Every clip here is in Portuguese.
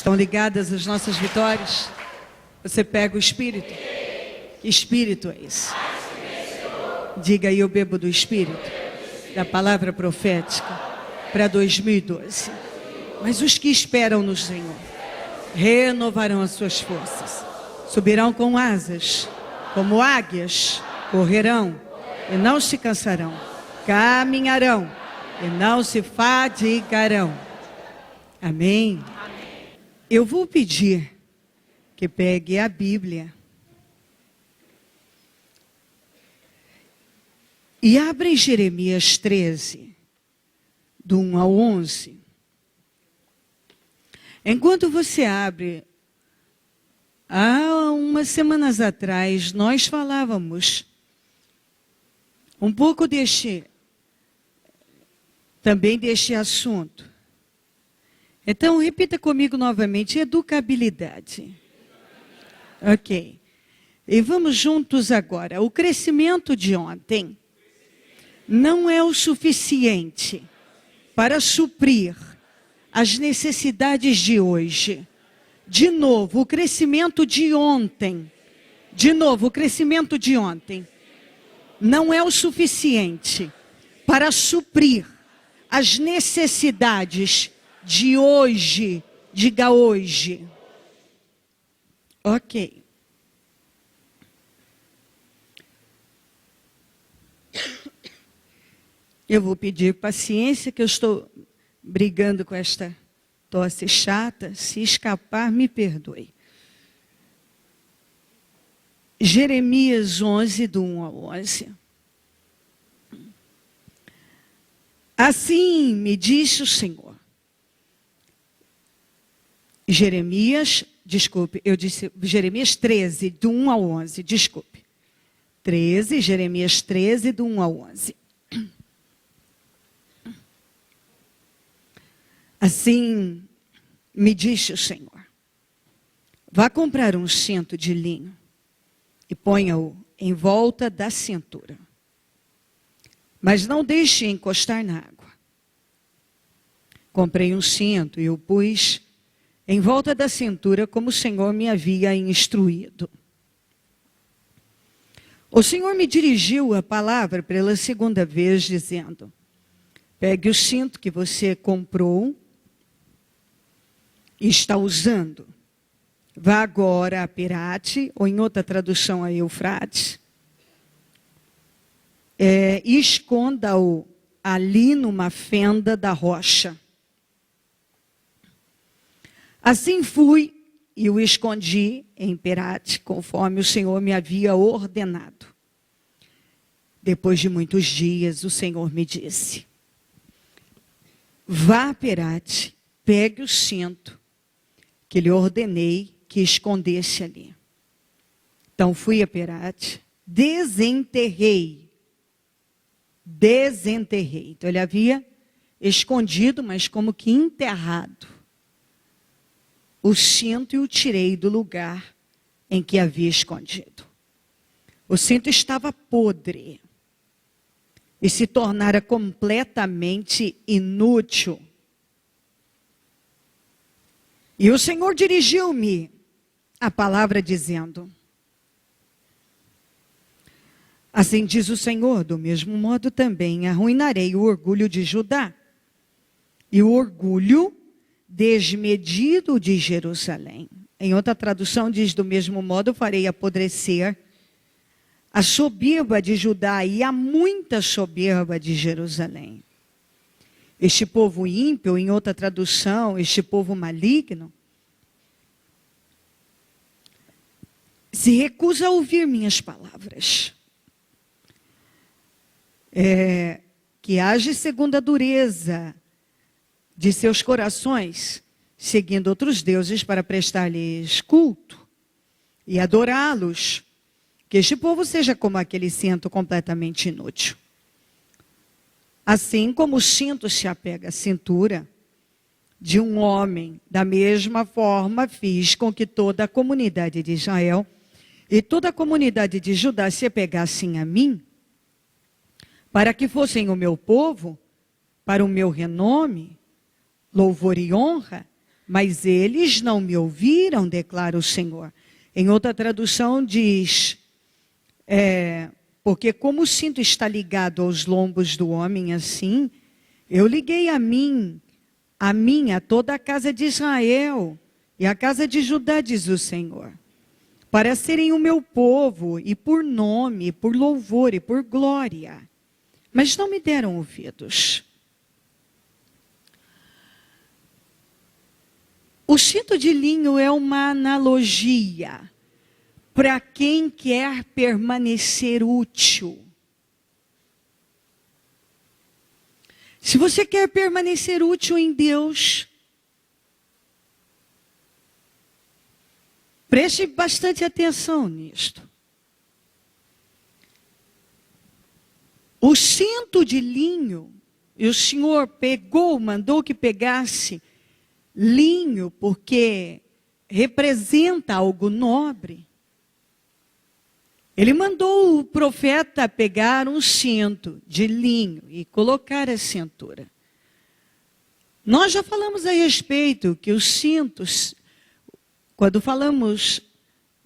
Estão ligadas as nossas vitórias? Você pega o Espírito? Que Espírito é esse? Diga aí, eu bebo do Espírito, da palavra profética para 2012. Mas os que esperam no Senhor renovarão as suas forças, subirão com asas, como águias, correrão e não se cansarão, caminharão e não se fadigarão. Amém? Eu vou pedir que pegue a Bíblia e abra em Jeremias 13, do 1 ao 11. Enquanto você abre, há umas semanas atrás, nós falávamos um pouco também deste assunto. Então, repita comigo novamente, educabilidade. Ok. E vamos juntos agora. O crescimento de ontem não é o suficiente para suprir as necessidades de hoje. De novo, o crescimento de ontem. De novo, o crescimento de ontem não é o suficiente para suprir as necessidades de hoje. Diga hoje. Ok. Eu vou pedir paciência, que eu estou brigando com esta tosse chata. Se escapar, me perdoe. Jeremias 11, do 1 ao 11. Assim me disse o Senhor. Jeremias 13, do 1 ao 11, desculpe. Jeremias 13, do 1 ao 11. Assim me disse o Senhor: vá comprar um cinto de linho e ponha-o em volta da cintura. Mas não deixe encostar na água. Comprei um cinto e o pus em volta da cintura, como o Senhor me havia instruído. O Senhor me dirigiu a palavra pela segunda vez, dizendo: pegue o cinto que você comprou e está usando. Vá agora a Pirate, ou em outra tradução a Eufrates, e esconda-o ali numa fenda da rocha. Assim fui e o escondi em Pirate, conforme o Senhor me havia ordenado. Depois de muitos dias, o Senhor me disse: vá a Pirate, pegue o cinto que lhe ordenei que escondesse ali. Então fui a Pirate, desenterrei. Então ele havia escondido, mas como que enterrado, o cinto, e o tirei do lugar em que havia escondido. O cinto estava podre e se tornara completamente inútil. E o Senhor dirigiu-me a palavra dizendo: assim diz o Senhor, do mesmo modo também arruinarei o orgulho de Judá e o orgulho desmedido de Jerusalém. Em outra tradução diz: do mesmo modo farei apodrecer a soberba de Judá e a muita soberba de Jerusalém. Este povo ímpio, em outra tradução, este povo maligno, se recusa a ouvir minhas palavras. Que age segundo a dureza de seus corações, seguindo outros deuses para prestar-lhes culto e adorá-los. Que este povo seja como aquele cinto completamente inútil. Assim como o cinto se apega à cintura de um homem, da mesma forma fiz com que toda a comunidade de Israel e toda a comunidade de Judá se apegassem a mim, para que fossem o meu povo, para o meu renome, louvor e honra, mas eles não me ouviram, declara o Senhor. Em outra tradução diz, porque como o cinto está ligado aos lombos do homem assim, eu liguei a toda a casa de Israel e a casa de Judá, diz o Senhor, para serem o meu povo, e por nome, e por louvor, e por glória. Mas não me deram ouvidos. O cinto de linho é uma analogia para quem quer permanecer útil. Se você quer permanecer útil em Deus, preste bastante atenção nisto. O cinto de linho, e o Senhor mandou que pegasse linho, porque representa algo nobre. Ele mandou o profeta pegar um cinto de linho e colocar a cintura. Nós já falamos a respeito que os cintos, quando falamos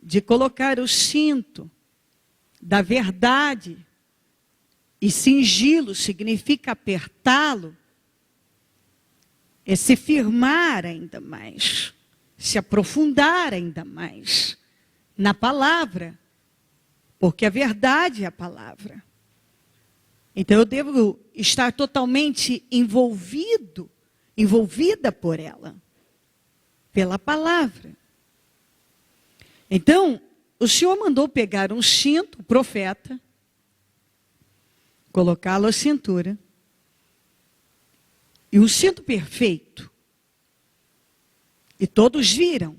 de colocar o cinto da verdade e cingi-lo, significa apertá-lo, é se firmar ainda mais, se aprofundar ainda mais na palavra, porque a verdade é a palavra. Então eu devo estar totalmente envolvida por ela, pela palavra. Então, o Senhor mandou pegar um cinto, o profeta, colocá-lo à cintura, e um cinto perfeito. E todos viram.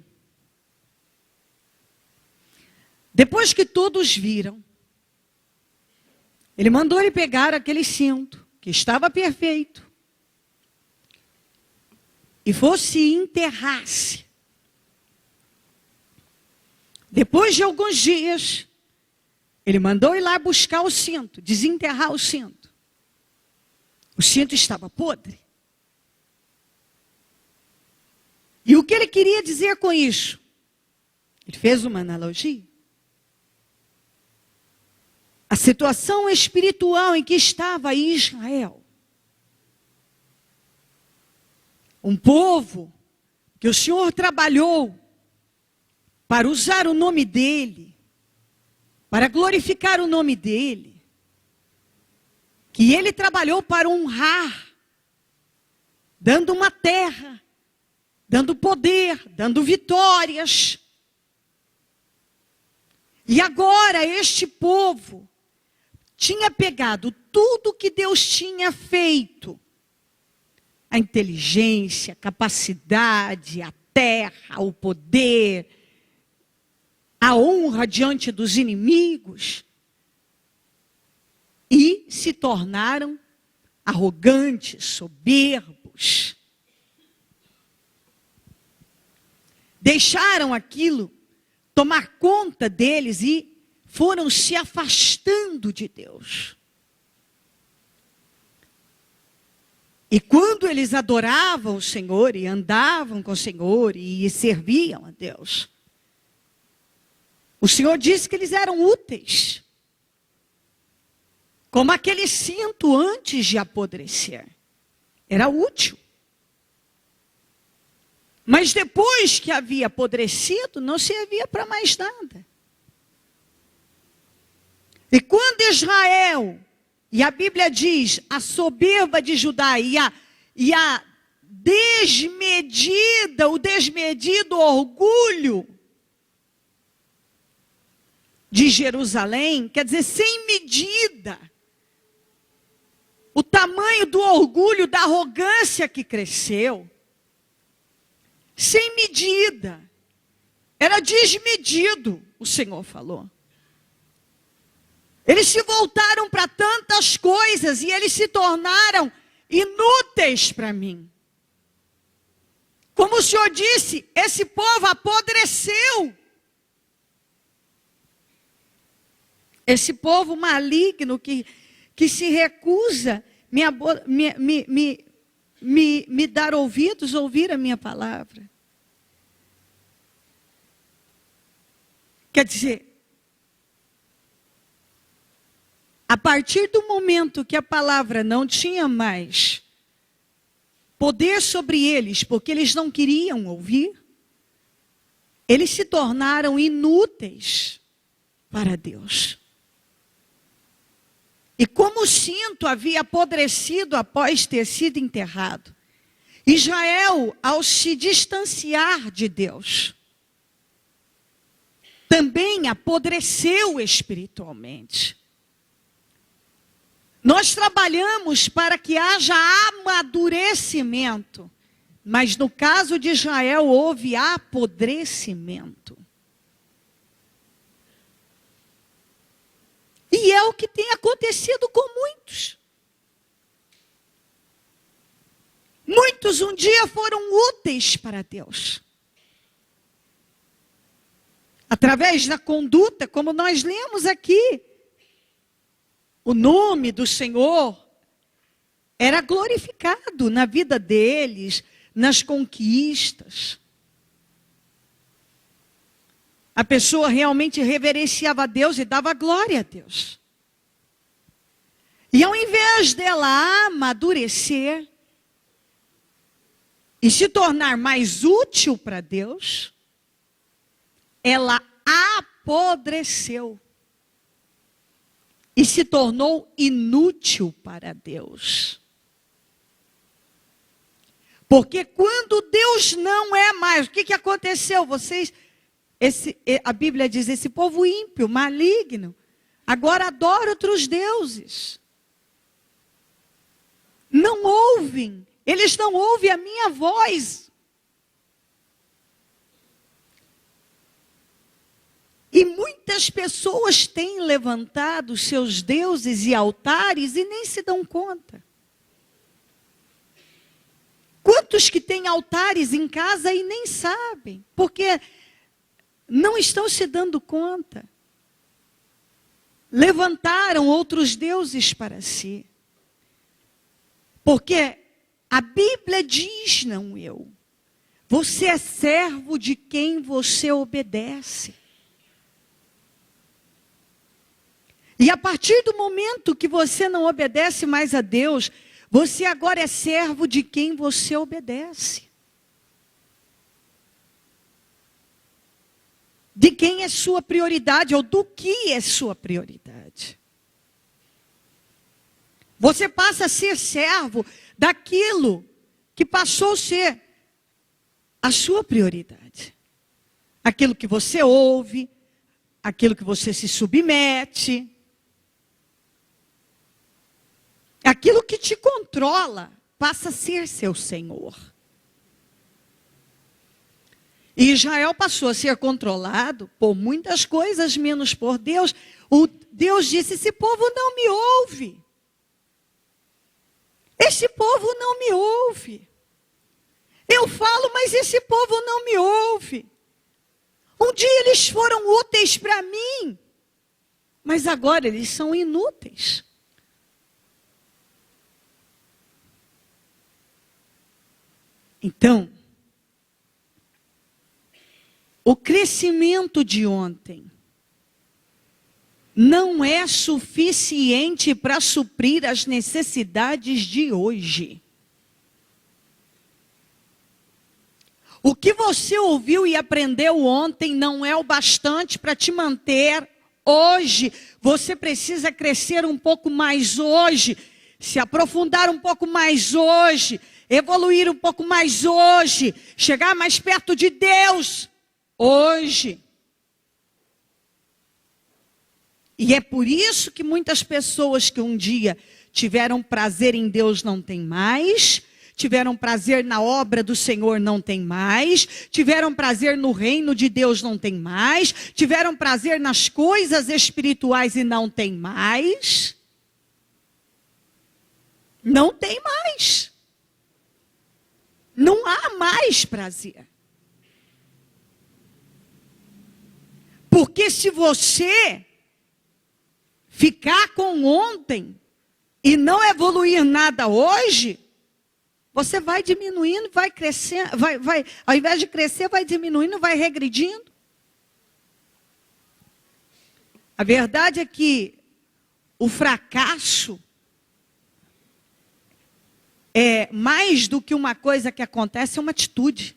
Depois que todos viram, ele mandou ele pegar aquele cinto, que estava perfeito, e fosse enterrar-se. Depois de alguns dias, ele mandou ir lá buscar o cinto, desenterrar o cinto. O cinto estava podre. E o que ele queria dizer com isso? Ele fez uma analogia. A situação espiritual em que estava Israel. Um povo que o Senhor trabalhou para usar o nome dele, para glorificar o nome dele, que ele trabalhou para honrar, dando uma terra, dando poder, dando vitórias. E agora este povo tinha pegado tudo que Deus tinha feito, a inteligência, a capacidade, a terra, o poder, a honra diante dos inimigos, e se tornaram arrogantes, soberbos. Deixaram aquilo tomar conta deles e foram se afastando de Deus. E quando eles adoravam o Senhor e andavam com o Senhor e serviam a Deus, o Senhor disse que eles eram úteis, como aquele cinto antes de apodrecer. Era útil. Mas depois que havia apodrecido, não servia para mais nada. E quando Israel, e a Bíblia diz, a soberba de Judá e o desmedido orgulho de Jerusalém, quer dizer, sem medida, o tamanho do orgulho, da arrogância que cresceu, sem medida, era desmedido, o Senhor falou. Eles se voltaram para tantas coisas e eles se tornaram inúteis para mim. Como o Senhor disse, esse povo apodreceu. Esse povo maligno que se recusa me dar ouvidos, ouvir a minha palavra. Quer dizer, a partir do momento que a palavra não tinha mais poder sobre eles, porque eles não queriam ouvir, eles se tornaram inúteis para Deus. E como o cinto havia apodrecido após ter sido enterrado, Israel, ao se distanciar de Deus, também apodreceu espiritualmente. Nós trabalhamos para que haja amadurecimento, mas no caso de Israel houve apodrecimento. E é o que tem acontecido com muitos. Muitos um dia foram úteis para Deus. Através da conduta, como nós lemos aqui, o nome do Senhor era glorificado na vida deles, nas conquistas. A pessoa realmente reverenciava a Deus e dava glória a Deus. E ao invés dela amadurecer e se tornar mais útil para Deus, ela apodreceu e se tornou inútil para Deus. Porque quando Deus não é mais, o que aconteceu? A Bíblia diz, esse povo ímpio, maligno, agora adora outros deuses. Não ouvem, eles não ouvem a minha voz. E muitas pessoas têm levantado seus deuses e altares e nem se dão conta. Quantos que têm altares em casa e nem sabem, porque não estão se dando conta. Levantaram outros deuses para si. Porque a Bíblia diz, não eu. Você é servo de quem você obedece. E a partir do momento que você não obedece mais a Deus, você agora é servo de quem você obedece. De quem é sua prioridade ou do que é sua prioridade. Você passa a ser servo daquilo que passou a ser a sua prioridade. Aquilo que você ouve, aquilo que você se submete. Aquilo que te controla passa a ser seu Senhor. E Israel passou a ser controlado por muitas coisas, menos por Deus. Deus disse, esse povo não me ouve. Esse povo não me ouve. Eu falo, mas esse povo não me ouve. Um dia eles foram úteis para mim, mas agora eles são inúteis. Então, o crescimento de ontem não é suficiente para suprir as necessidades de hoje. O que você ouviu e aprendeu ontem não é o bastante para te manter hoje. Você precisa crescer um pouco mais hoje, se aprofundar um pouco mais hoje, evoluir um pouco mais hoje, chegar mais perto de Deus hoje. E é por isso que muitas pessoas que um dia tiveram prazer em Deus não têm mais, tiveram prazer na obra do Senhor não têm mais, tiveram prazer no reino de Deus não têm mais, tiveram prazer nas coisas espirituais e não têm mais. Não tem mais. Não há mais prazer. Porque se você ficar com ontem e não evoluir nada hoje, Você vai diminuindo, vai crescendo, ao invés de crescer, vai diminuindo, vai regredindo. A verdade é que o fracasso é mais do que uma coisa que acontece, é uma atitude.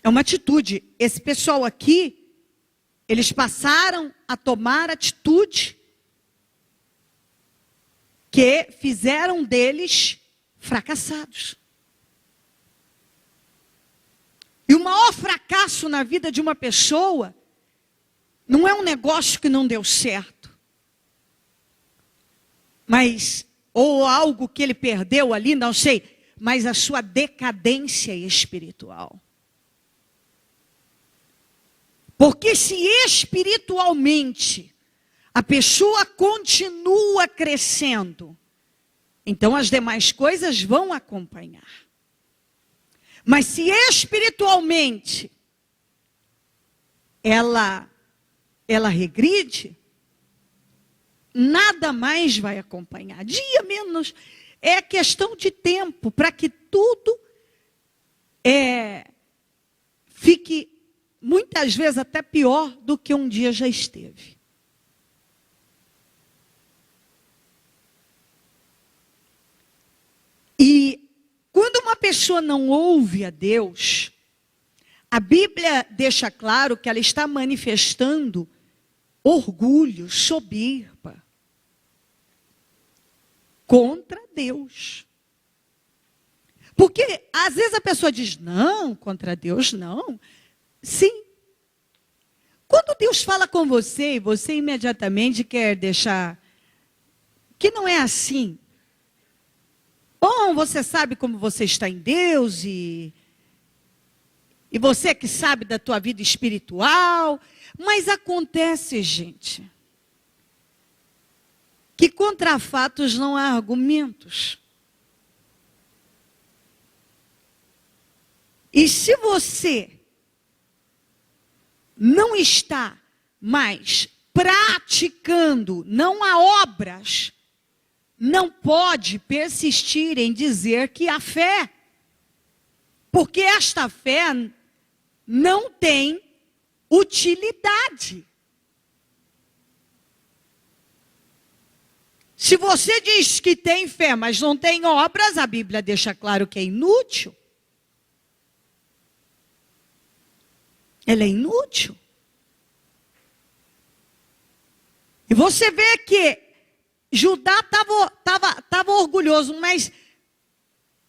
É uma atitude. Esse pessoal aqui, eles passaram a tomar atitude que fizeram deles fracassados. E o maior fracasso na vida de uma pessoa não é um negócio que não deu certo, mas ou algo que ele perdeu ali, não sei, mas a sua decadência espiritual. Porque se espiritualmente a pessoa continua crescendo, então as demais coisas vão acompanhar. Mas se espiritualmente ela regride, nada mais vai acompanhar. Dia menos, é questão de tempo para que tudo fique muitas vezes até pior do que um dia já esteve. E quando uma pessoa não ouve a Deus, a Bíblia deixa claro que ela está manifestando orgulho, soberba contra Deus. Porque às vezes a pessoa diz, não, contra Deus não. Sim. Quando Deus fala com você, e você imediatamente quer deixar que não é assim. Bom, você sabe como você está em Deus e você que sabe da tua vida espiritual. Mas acontece, gente, que contra fatos não há argumentos. E se você não está mais praticando, não há obras, não pode persistir em dizer que há fé. Porque esta fé não tem utilidade. Se você diz que tem fé, mas não tem obras, a Bíblia deixa claro que é inútil. Ela é inútil. E você vê que Judá estava orgulhoso, mas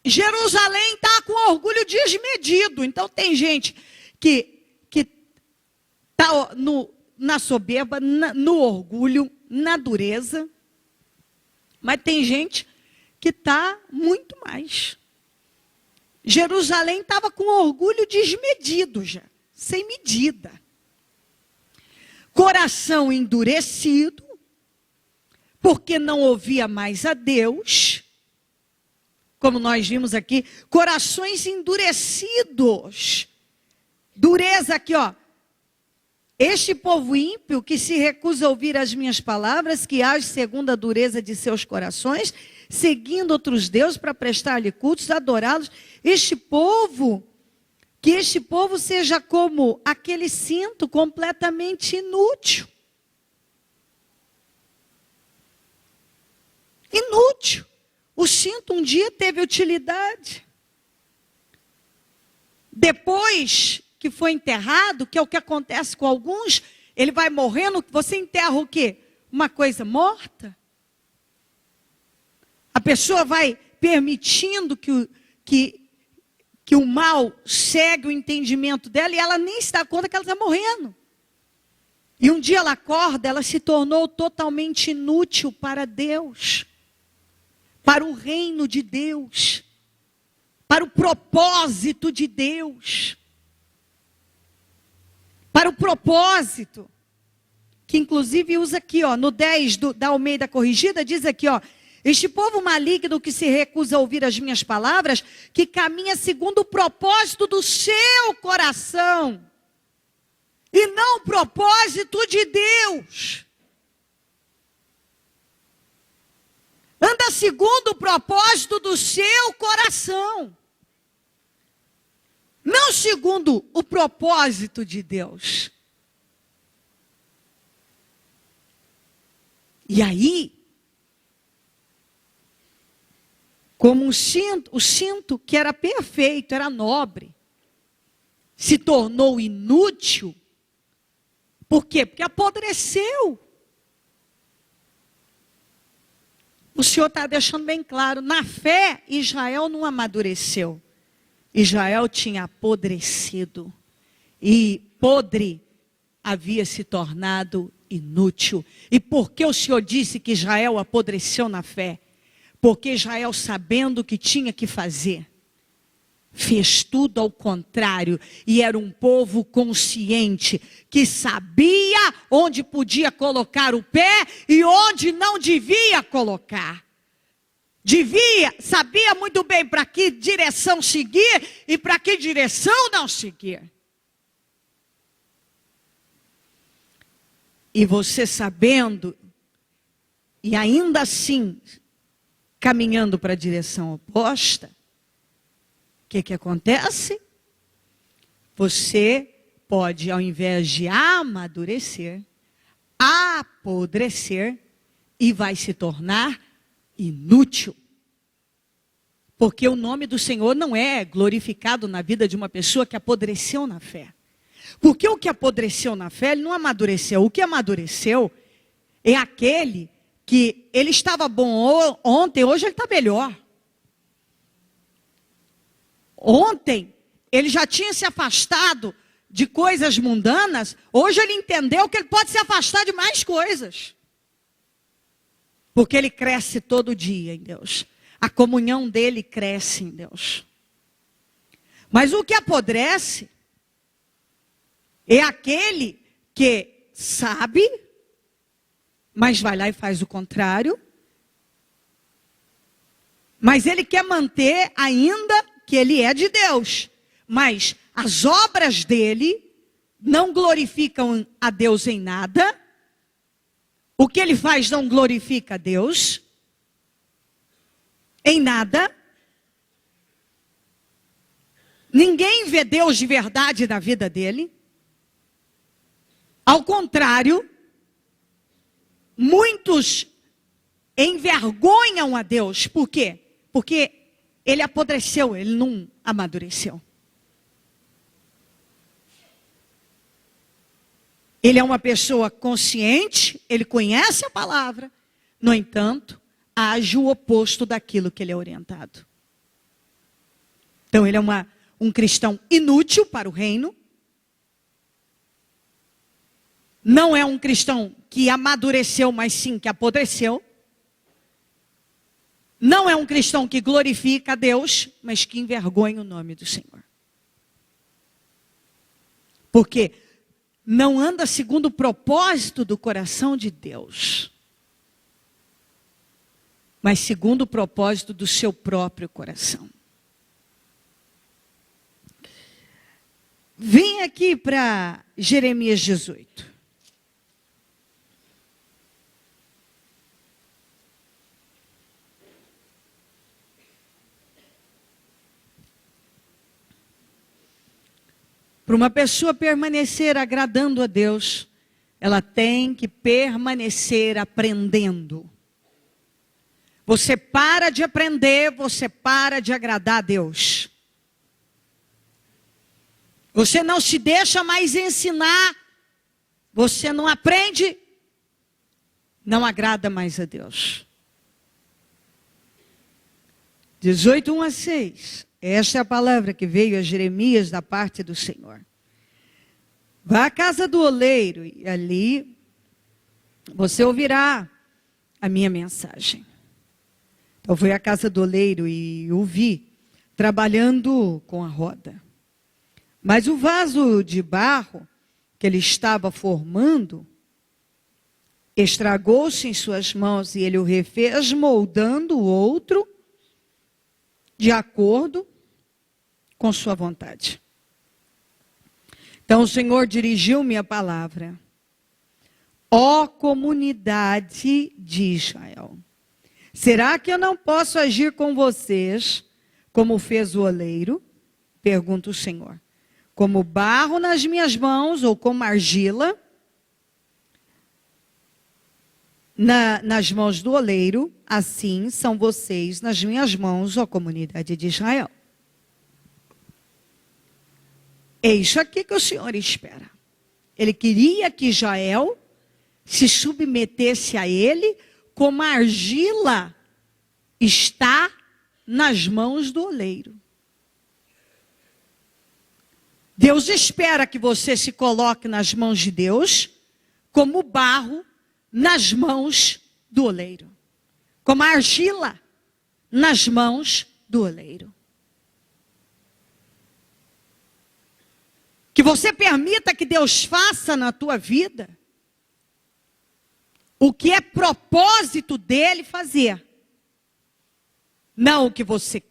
Jerusalém está com orgulho desmedido. Então tem gente que está na soberba, no orgulho, na dureza. Mas tem gente que está muito mais. Jerusalém estava com orgulho desmedido já, sem medida. Coração endurecido, porque não ouvia mais a Deus, como nós vimos aqui, corações endurecidos, dureza aqui, ó, este povo ímpio que se recusa a ouvir as minhas palavras, que age segundo a dureza de seus corações, seguindo outros deuses para prestar-lhe cultos, adorá-los, que este povo seja como aquele cinto completamente inútil. Inútil. O cinto um dia teve utilidade. Depois que foi enterrado, que é o que acontece com alguns, ele vai morrendo, você enterra o quê? Uma coisa morta. A pessoa vai permitindo que o mal segue o entendimento dela e ela nem se dá conta que ela está morrendo. E um dia ela acorda, ela se tornou totalmente inútil para Deus. Para o reino de Deus, para o propósito de Deus, para o propósito, que inclusive usa aqui, ó, no 10 da Almeida Corrigida, diz aqui, ó, este povo maligno que se recusa a ouvir as minhas palavras, que caminha segundo o propósito do seu coração, e não o propósito de Deus. segundo o propósito do seu coração. Não segundo o propósito de Deus. E aí, como o cinto que era perfeito, era nobre, se tornou inútil. Por quê? Porque apodreceu. O Senhor está deixando bem claro, na fé, Israel não amadureceu. Israel tinha apodrecido. E podre havia se tornado inútil. E por que o Senhor disse que Israel apodreceu na fé? Porque Israel, sabendo o que tinha que fazer, fez tudo ao contrário. E era um povo consciente, que sabia onde podia colocar o pé e onde não devia colocar. Sabia muito bem para que direção seguir e para que direção não seguir. E você sabendo, e ainda assim, caminhando para a direção oposta, o que acontece? Você pode, ao invés de amadurecer, apodrecer e vai se tornar inútil. Porque o nome do Senhor não é glorificado na vida de uma pessoa que apodreceu na fé. Porque o que apodreceu na fé, ele não amadureceu. O que amadureceu é aquele que ele estava bom ontem, hoje ele está melhor. Ontem, ele já tinha se afastado de coisas mundanas, hoje ele entendeu que ele pode se afastar de mais coisas. Porque ele cresce todo dia em Deus. A comunhão dele cresce em Deus. Mas o que apodrece é aquele que sabe, mas vai lá e faz o contrário. Mas ele quer manter ainda que ele é de Deus. Mas as obras dele não glorificam a Deus em nada. O que ele faz não glorifica a Deus em nada. Ninguém vê Deus de verdade na vida dele. Ao contrário, muitos envergonham a Deus. Por quê? Porque ele apodreceu, ele não amadureceu. Ele é uma pessoa consciente, ele conhece a palavra, no entanto, age o oposto daquilo que ele é orientado. Então ele é um cristão inútil para o reino. Não é um cristão que amadureceu, mas sim que apodreceu. Não é um cristão que glorifica a Deus, mas que envergonha o nome do Senhor. Porque não anda segundo o propósito do coração de Deus, mas segundo o propósito do seu próprio coração. Vem aqui para Jeremias 18. Para uma pessoa permanecer agradando a Deus, ela tem que permanecer aprendendo. Você para de aprender, você para de agradar a Deus. Você não se deixa mais ensinar, você não aprende, não agrada mais a Deus. 18, 1-6. Esta é a palavra que veio a Jeremias da parte do Senhor. Vá à casa do oleiro e ali você ouvirá a minha mensagem. Então fui à casa do oleiro e o vi trabalhando com a roda. Mas o vaso de barro que ele estava formando estragou-se em suas mãos e ele o refez, moldando o outro de acordo com sua vontade. Então o Senhor dirigiu-me a palavra. Ó comunidade de Israel, Será que eu não posso agir com vocês como fez o oleiro? Pergunta o Senhor. Como barro nas minhas mãos ou como argila nas mãos do oleiro, assim são vocês nas minhas mãos, ó comunidade de Israel. É isso aqui que o Senhor espera. Ele queria que Israel se submetesse a ele como a argila está nas mãos do oleiro. Deus espera que você se coloque nas mãos de Deus como barro nas mãos do oleiro. Como a argila nas mãos do oleiro. Que você permita que Deus faça na tua vida o que é propósito dele fazer. Não o que você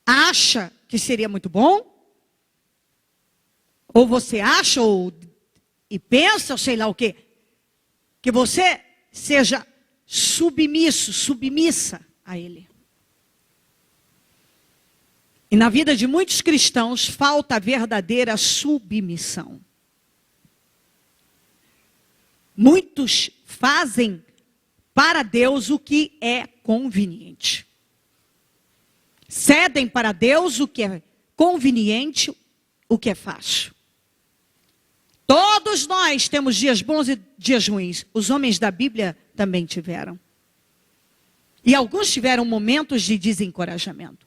acha que seria muito bom, ou você acha e pensa, ou sei lá o quê. Que você seja submisso, submissa a ele. E na vida de muitos cristãos falta a verdadeira submissão. Muitos fazem para Deus o que é conveniente. Cedem para Deus o que é conveniente, o que é fácil. Todos nós temos dias bons e dias ruins. Os homens da Bíblia também tiveram. E alguns tiveram momentos de desencorajamento.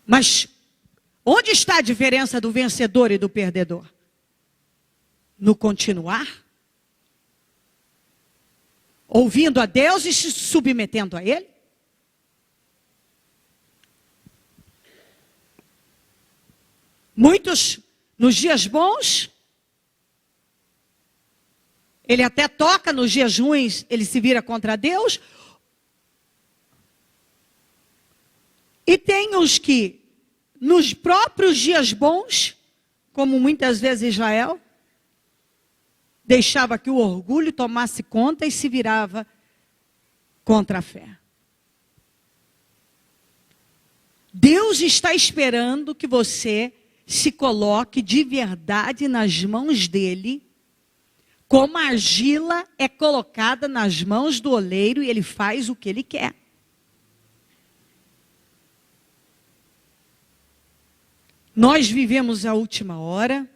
Mas onde está a diferença do vencedor e do perdedor? No continuar? Ouvindo a Deus e se submetendo a Ele? Muitos, nos dias bons, ele até toca, nos dias ruins, ele se vira contra Deus. E tem os que, nos próprios dias bons, como muitas vezes Israel, deixava que o orgulho tomasse conta e se virava contra a fé. Deus está esperando que você se coloque de verdade nas mãos dele, como a argila é colocada nas mãos do oleiro e ele faz o que ele quer. Nós vivemos a última hora.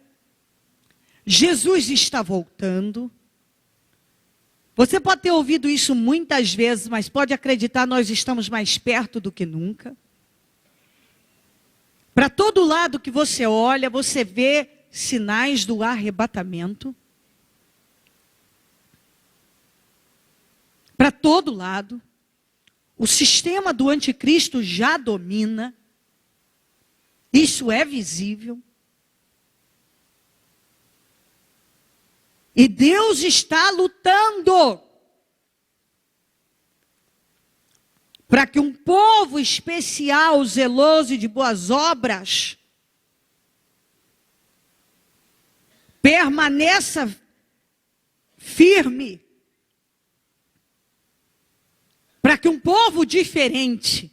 Jesus está voltando. Você pode ter ouvido isso muitas vezes, mas pode acreditar, nós estamos mais perto do que nunca. Para todo lado que você olha, você vê sinais do arrebatamento. Para todo lado. O sistema do anticristo já domina. Isso é visível. E Deus está lutando para que um povo especial, zeloso e de boas obras, permaneça firme. Para que um povo diferente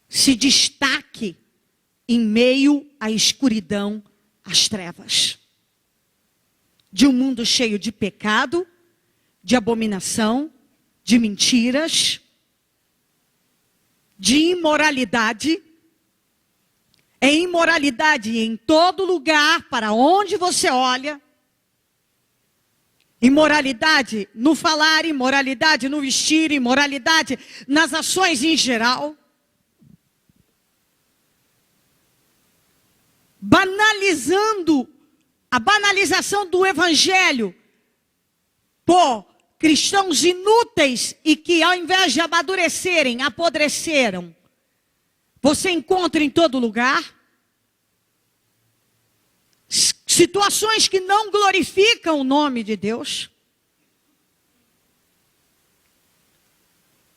se destaque em meio à escuridão, às trevas. De um mundo cheio de pecado, de abominação, de mentiras, de imoralidade. É imoralidade em todo lugar, para onde você olha. Imoralidade no falar, imoralidade no vestir, imoralidade nas ações em geral. Banalizando a banalização do evangelho por cristãos inúteis e que ao invés de amadurecerem, apodreceram. Você encontra em todo lugar situações que não glorificam o nome de Deus.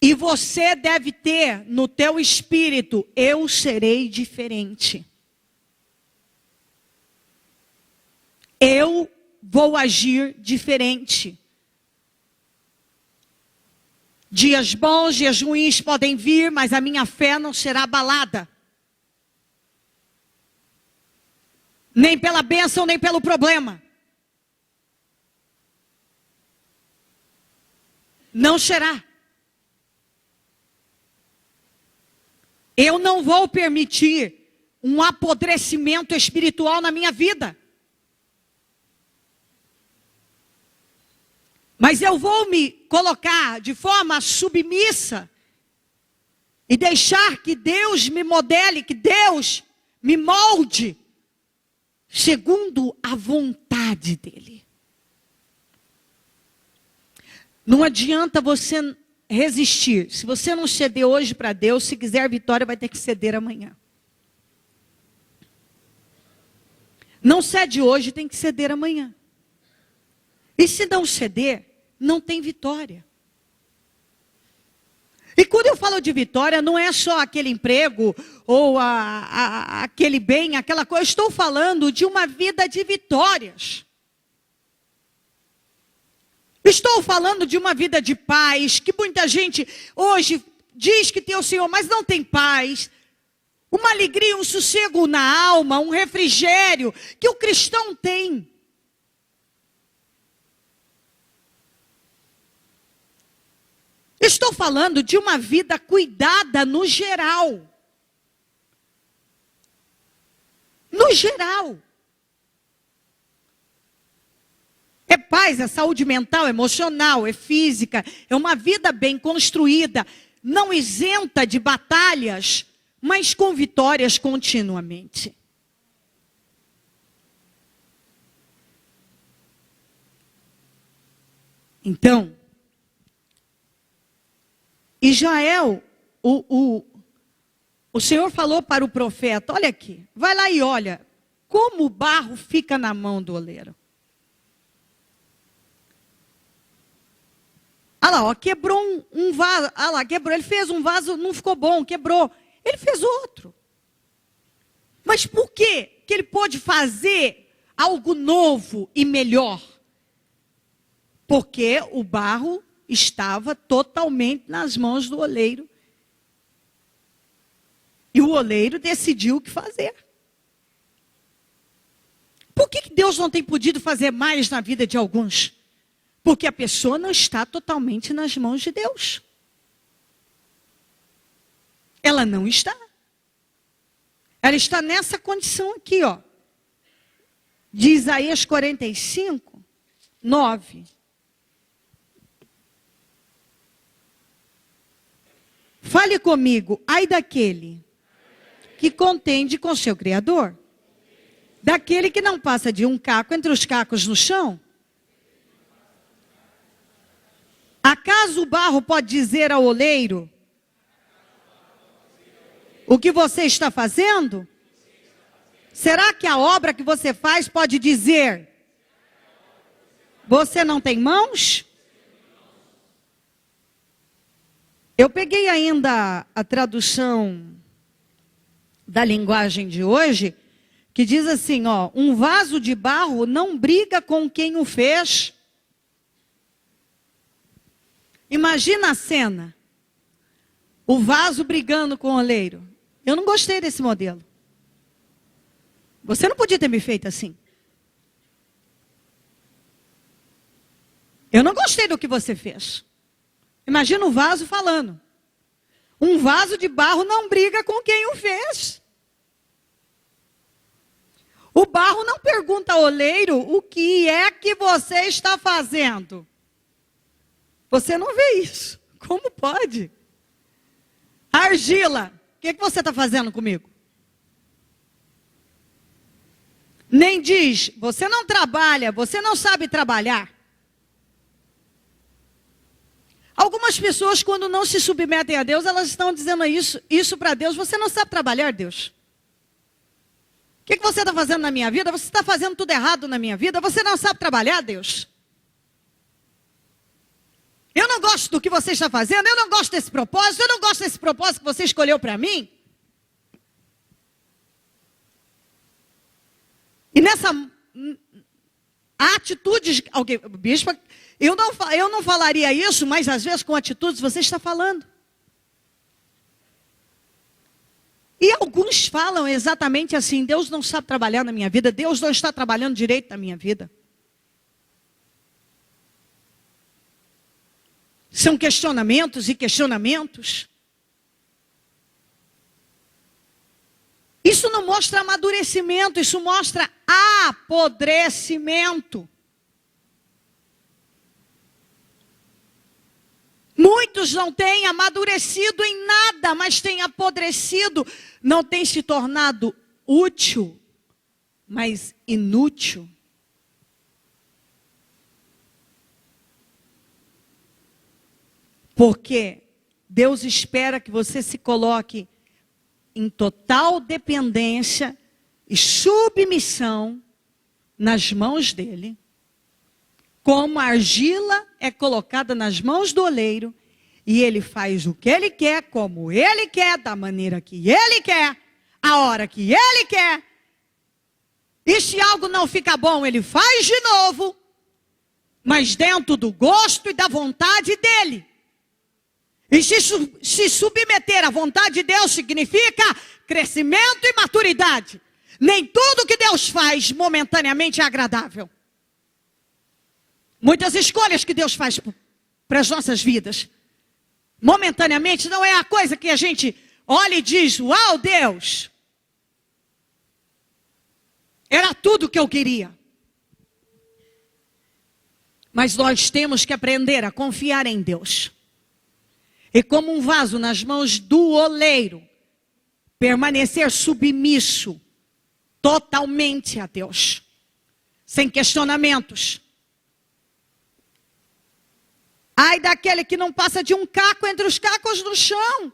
E você deve ter no teu espírito, eu serei diferente. Eu vou agir diferente. Dias bons, dias ruins podem vir, mas a minha fé não será abalada. Nem pela bênção, nem pelo problema. Não será. Eu não vou permitir um apodrecimento espiritual na minha vida. Mas eu vou me colocar de forma submissa e deixar que Deus me modele, que Deus me molde segundo a vontade dEle. Não adianta você resistir. Se você não ceder hoje para Deus, se quiser vitória, vai ter que ceder amanhã. Não cede hoje, tem que ceder amanhã. E se não ceder, não tem vitória. E quando eu falo de vitória, não é só aquele emprego, ou aquele bem, aquela coisa. Eu estou falando de uma vida de vitórias. Estou falando de uma vida de paz, que muita gente hoje diz que tem o Senhor, mas não tem paz. Uma alegria, um sossego na alma, um refrigério que o cristão tem. Estou falando de uma vida cuidada no geral. No geral. É paz, é saúde mental, emocional, é física. É uma vida bem construída, não isenta de batalhas, mas com vitórias continuamente. Então, Israel, o Senhor falou para o profeta, olha aqui, vai lá e olha, como o barro fica na mão do oleiro. Olha lá, ó, quebrou um vaso, olha lá, quebrou, ele fez um vaso, não ficou bom, quebrou. Ele fez outro. Mas por quê que ele pôde fazer algo novo e melhor? Porque o barro estava totalmente nas mãos do oleiro. E o oleiro decidiu o que fazer. Por que Deus não tem podido fazer mais na vida de alguns? Porque a pessoa não está totalmente nas mãos de Deus. Ela não está. Ela está nessa condição aqui, ó. De Isaías 45, 9. Fale comigo, ai daquele que contende com seu Criador. Daquele que não passa de um caco entre os cacos no chão. Acaso o barro pode dizer ao oleiro o que você está fazendo? Será que a obra que você faz pode dizer você não tem mãos? Eu peguei ainda a tradução da linguagem de hoje, que diz assim, ó, um vaso de barro não briga com quem o fez. Imagina a cena. O vaso brigando com o oleiro. Eu não gostei desse modelo. Você não podia ter me feito assim. Eu não gostei do que você fez. Imagina o vaso falando. Um vaso de barro não briga com quem o fez. O barro não pergunta ao oleiro o que é que você está fazendo. Você não vê isso. Como pode? Argila, o que você está fazendo comigo? Nem diz, você não trabalha, você não sabe trabalhar. Algumas pessoas, quando não se submetem a Deus, elas estão dizendo isso para Deus. Você não sabe trabalhar, Deus. O que você está fazendo na minha vida? Você está fazendo tudo errado na minha vida. Você não sabe trabalhar, Deus. Eu não gosto do que você está fazendo. Eu não gosto desse propósito. Eu não gosto desse propósito que você escolheu para mim. E nessa atitude, o bispo, Eu não falaria isso, mas às vezes com atitudes você está falando. E alguns falam exatamente assim: Deus não sabe trabalhar na minha vida, Deus não está trabalhando direito na minha vida. São questionamentos e questionamentos. Isso não mostra amadurecimento, isso mostra apodrecimento. Muitos não têm amadurecido em nada, mas têm apodrecido, não têm se tornado útil, mas inútil. Porque Deus espera que você se coloque em total dependência e submissão nas mãos dele, como a argila é colocada nas mãos do oleiro, e ele faz o que ele quer, como ele quer, da maneira que ele quer, a hora que ele quer. E se algo não fica bom, ele faz de novo, mas dentro do gosto e da vontade dele. E se submeter à vontade de Deus significa crescimento e maturidade. Nem tudo que Deus faz momentaneamente é agradável. Muitas escolhas que Deus faz para as nossas vidas, momentaneamente não é a coisa que a gente olha e diz: uau, Deus, era tudo o que eu queria. Mas nós temos que aprender a confiar em Deus. E como um vaso nas mãos do oleiro, permanecer submisso totalmente a Deus, sem questionamentos. Ai daquele que não passa de um caco entre os cacos do chão.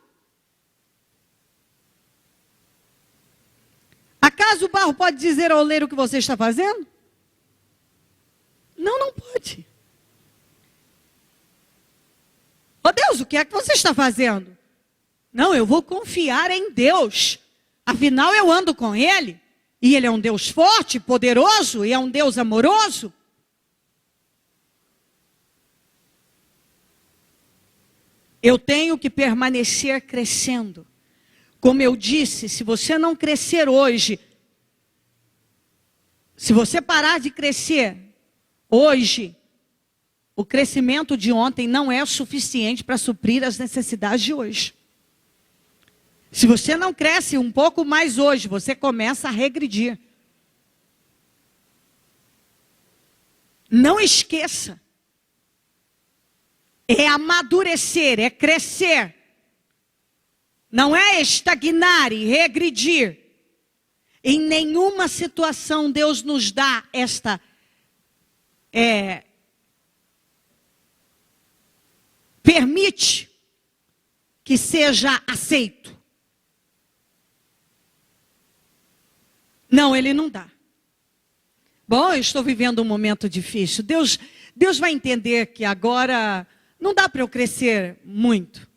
Acaso o barro pode dizer ao oleiro o que você está fazendo? Não, não pode. Ó Deus, o que é que você está fazendo? Não, eu vou confiar em Deus. Afinal, eu ando com Ele. E Ele é um Deus forte, poderoso, e é um Deus amoroso. Eu tenho que permanecer crescendo. Como eu disse, se você não crescer hoje, se você parar de crescer hoje, o crescimento de ontem não é suficiente para suprir as necessidades de hoje. Se você não cresce um pouco mais hoje, você começa a regredir. Não esqueça. É amadurecer, é crescer. Não é estagnar e regredir. Em nenhuma situação Deus nos dá esta permite que seja aceito. Não, Ele não dá. Bom, eu estou vivendo um momento difícil. Deus vai entender que agora não dá para eu crescer muito.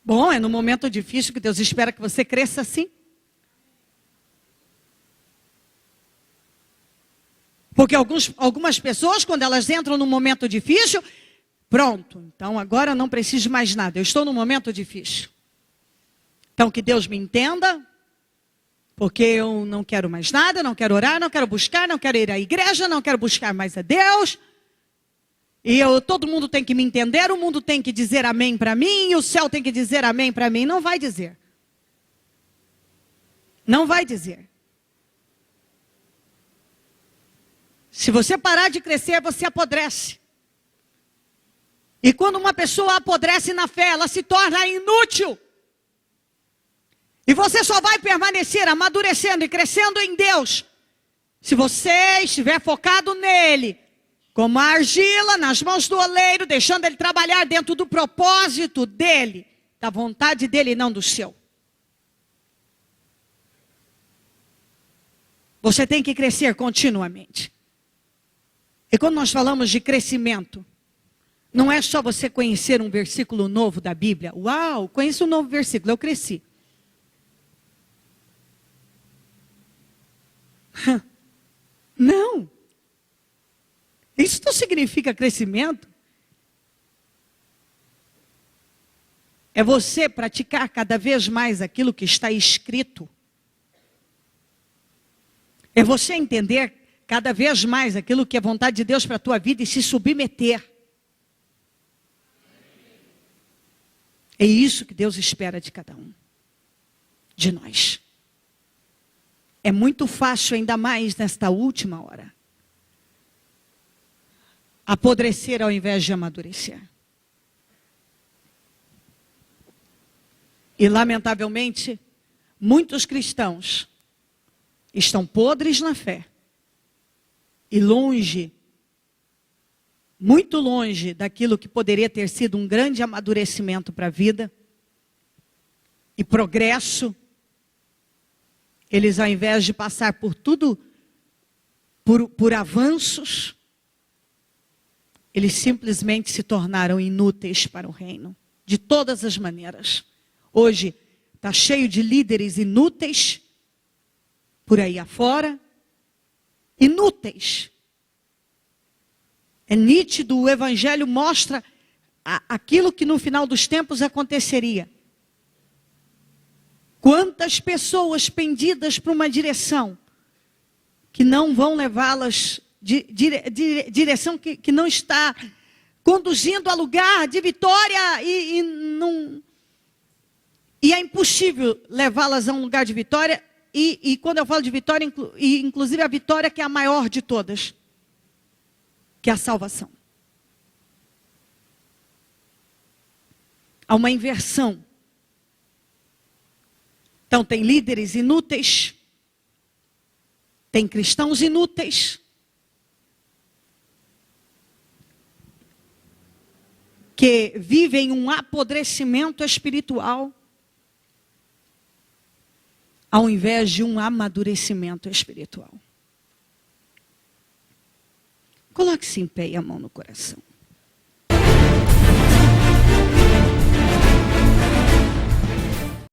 Bom, é no momento difícil que Deus espera que você cresça assim. Porque algumas pessoas, quando elas entram num momento difícil, pronto, então agora não preciso mais nada, eu estou num momento difícil. Então que Deus me entenda, porque eu não quero mais nada, não quero orar, não quero buscar, não quero ir à igreja, não quero buscar mais a Deus. E todo mundo tem que me entender, o mundo tem que dizer amém para mim, e o céu tem que dizer amém para mim. Não vai dizer. Não vai dizer. Se você parar de crescer, você apodrece. E quando uma pessoa apodrece na fé, ela se torna inútil. E você só vai permanecer amadurecendo e crescendo em Deus se você estiver focado nele, como a argila nas mãos do oleiro, deixando ele trabalhar dentro do propósito dele, da vontade dele e não do seu. Você tem que crescer continuamente. E quando nós falamos de crescimento, não é só você conhecer um versículo novo da Bíblia. Uau, conheço um novo versículo, eu cresci. Não. Isso significa crescimento. É você praticar cada vez mais aquilo que está escrito. É você entender cada vez mais aquilo que é vontade de Deus para a tua vida e se submeter. É isso que Deus espera de cada um, de nós. É muito fácil, ainda mais nesta última hora, apodrecer ao invés de amadurecer. E, lamentavelmente, muitos cristãos estão podres na fé e longe, muito longe daquilo que poderia ter sido um grande amadurecimento para a vida e progresso. Eles, ao invés de passar por tudo, por avanços, eles simplesmente se tornaram inúteis para o reino, de todas as maneiras. Hoje está cheio de líderes inúteis, por aí afora, inúteis. É nítido, o Evangelho mostra aquilo que no final dos tempos aconteceria. Quantas pessoas pendidas para uma direção, que não vão levá-las, direção que não está conduzindo a lugar de vitória e é impossível levá-las a um lugar de vitória. E quando eu falo de vitória, inclusive a vitória que é a maior de todas, que é a salvação. Há uma inversão. Então tem líderes inúteis, tem cristãos inúteis, que vivem um apodrecimento espiritual, ao invés de um amadurecimento espiritual. Coloque-se em pé e a mão no coração.